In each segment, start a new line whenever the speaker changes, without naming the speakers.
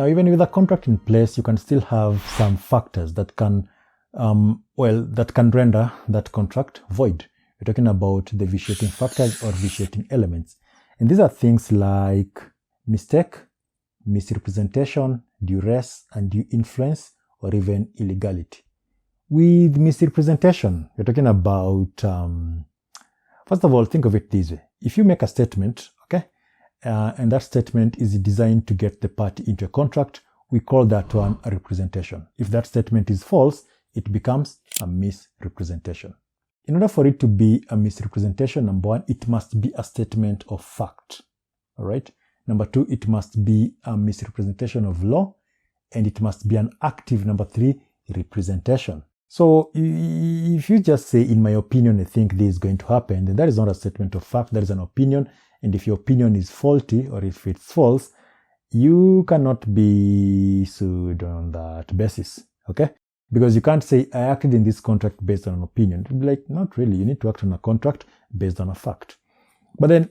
Now, even with a contract in place, you can still have some factors that can, that can render that contract void. We're talking about the vitiating factors or vitiating elements. And these are things like mistake, misrepresentation, duress, undue influence, or even illegality. With misrepresentation, we're talking about, first of all, think of it this way. If you make a statement, okay, and that statement is designed to get the party into a contract, we call that one a representation. If that statement is false, it becomes a misrepresentation. In order for it to be a misrepresentation, number one, it must be a statement of fact. All right. Number two, it must be a misrepresentation of law, and it must be an active, number three, representation. So if you just say, in my opinion, I think this is going to happen, then that is not a statement of fact, that is an opinion. And if your opinion is faulty or if it's false, you cannot be sued on that basis. Okay? Because you can't say, I acted in this contract based on an opinion. It'd be like, not really. You need to act on a contract based on a fact. But then,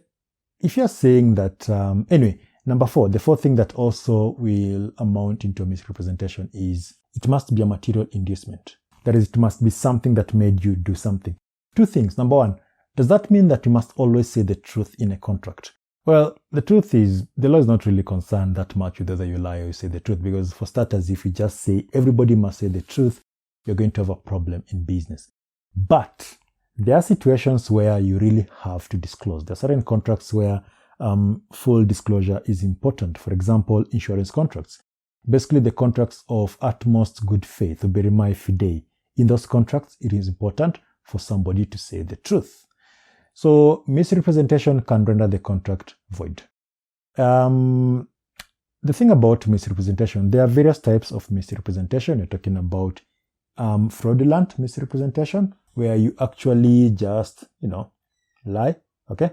if you're saying that, anyway, number four, the fourth thing that also will amount into a misrepresentation is it must be a material inducement. That is, it must be something that made you do something. Two things. Number one, does that mean that you must always say the truth in a contract? Well, the truth is, the law is not really concerned that much with whether you lie or you say the truth, because for starters, if you just say everybody must say the truth, you're going to have a problem in business. But there are situations where you really have to disclose. There are certain contracts where full disclosure is important. For example, insurance contracts. Basically, the contracts of utmost good faith, verimi fidei. In those contracts, it is important for somebody to say the truth. So misrepresentation can render the contract void. The thing about misrepresentation, there are various types of misrepresentation. You're talking about fraudulent misrepresentation, where you actually just, lie, okay,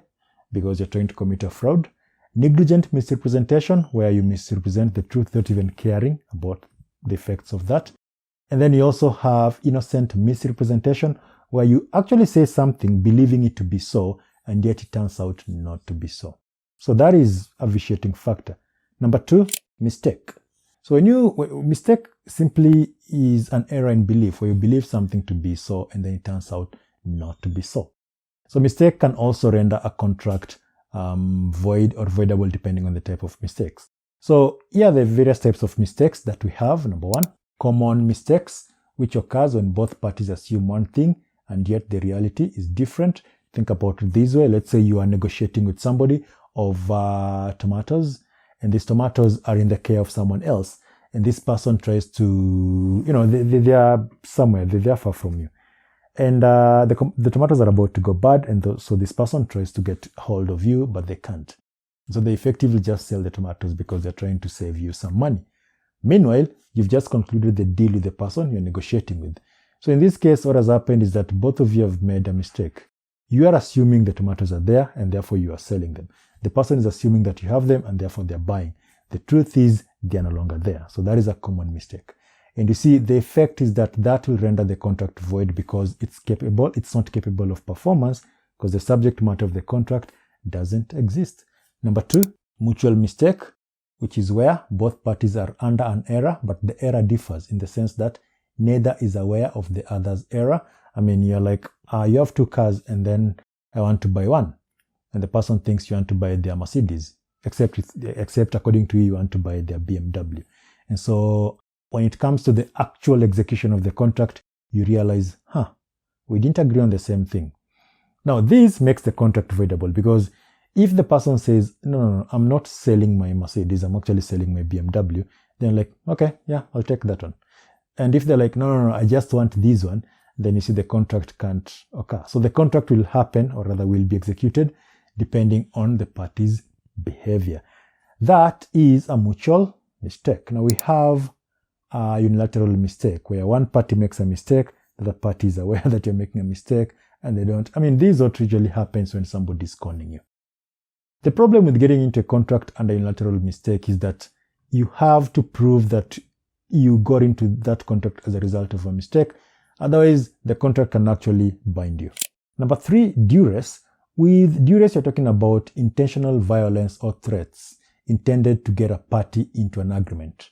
because you're trying to commit a fraud. Negligent misrepresentation, where you misrepresent the truth without even caring about the effects of that. And then you also have innocent misrepresentation, where you actually say something believing it to be so, and yet it turns out not to be so. So that is a vitiating factor. Number two, mistake. So mistake simply is an error in belief, where you believe something to be so, and then it turns out not to be so. So mistake can also render a contract void or voidable depending on the type of mistakes. So here are the various types of mistakes that we have. Number one, common mistakes, which occurs when both parties assume one thing and yet the reality is different. Think about it this way. Let's say you are negotiating with somebody over tomatoes, and these tomatoes are in the care of someone else. And this person tries to, they are somewhere, they're far from you. And the tomatoes are about to go bad, and so this person tries to get hold of you, but they can't. So they effectively just sell the tomatoes because they're trying to save you some money. Meanwhile, you've just concluded the deal with the person you're negotiating with. So in this case, what has happened is that both of you have made a mistake. You are assuming the tomatoes are there, and therefore you are selling them. The person is assuming that you have them, and therefore they're buying. The truth is they are no longer there. So that is a common mistake. And you see, the effect is that will render the contract void because it's not capable of performance because the subject matter of the contract doesn't exist. Number two, mutual mistake, which is where both parties are under an error, but the error differs in the sense that neither is aware of the other's error. I mean, you're like, you have two cars and then I want to buy one. And the person thinks you want to buy their Mercedes, except according to you want to buy their BMW. And so when it comes to the actual execution of the contract, you realize, we didn't agree on the same thing. Now, this makes the contract voidable because if the person says, no, I'm not selling my Mercedes, I'm actually selling my BMW, then like, okay, yeah, I'll take that one. And if they're like, no, I just want this one, then you see the contract can't occur. So the contract will happen, or rather will be executed, depending on the party's behavior. That is a mutual mistake. Now we have a unilateral mistake, where one party makes a mistake, the other party is aware that you're making a mistake, and they don't. I mean, this is what usually happens when somebody is conning you. The problem with getting into a contract under unilateral mistake is that you have to prove that you got into that contract as a result of a mistake. Otherwise, the contract can actually bind you. Number three, duress. With duress, you're talking about intentional violence or threats intended to get a party into an agreement.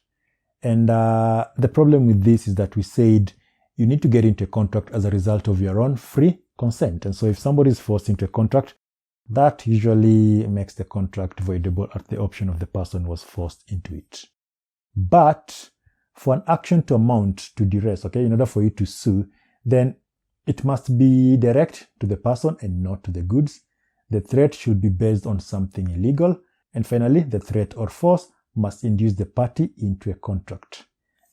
And the problem with this is that we said you need to get into a contract as a result of your own free consent. And so if somebody is forced into a contract, that usually makes the contract voidable at the option of the person who was forced into it. But for an action to amount to duress, in order for you to sue, then it must be direct to the person and not to the goods. The threat should be based on something illegal. And finally, the threat or force must induce the party into a contract.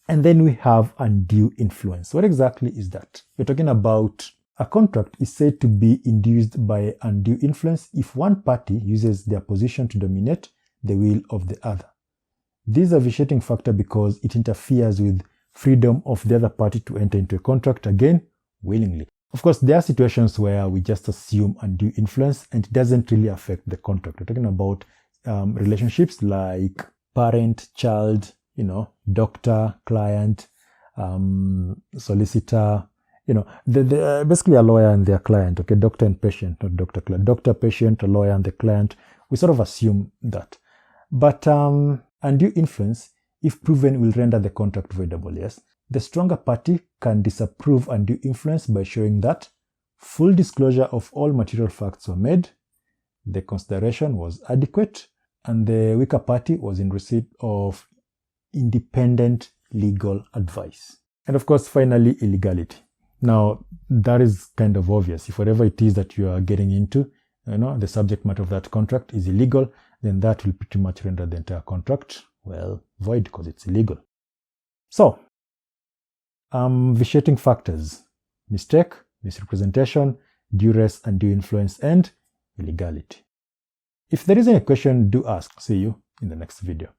And then we have undue influence. What exactly is that? We're talking about a contract is said to be induced by undue influence if one party uses their position to dominate the will of the other. This is a vitiating factor because it interferes with freedom of the other party to enter into a contract, again, willingly. Of course, there are situations where we just assume undue influence and it doesn't really affect the contract. We're talking about relationships like parent, child, doctor, client, solicitor, basically a lawyer and their client, doctor and patient, not doctor, client. Doctor, patient, a lawyer and the client. We sort of assume that. But undue influence, if proven, will render the contract voidable, yes. The stronger party can disapprove undue influence by showing that full disclosure of all material facts were made, the consideration was adequate, and the weaker party was in receipt of independent legal advice. And of course, finally, illegality. Now, that is kind of obvious. If whatever it is that you are getting into, the subject matter of that contract is illegal, then that will pretty much render the entire contract, void because it's illegal. So, vitiating factors: mistake, misrepresentation, duress, undue influence, and illegality. If there is any question, do ask. See you in the next video.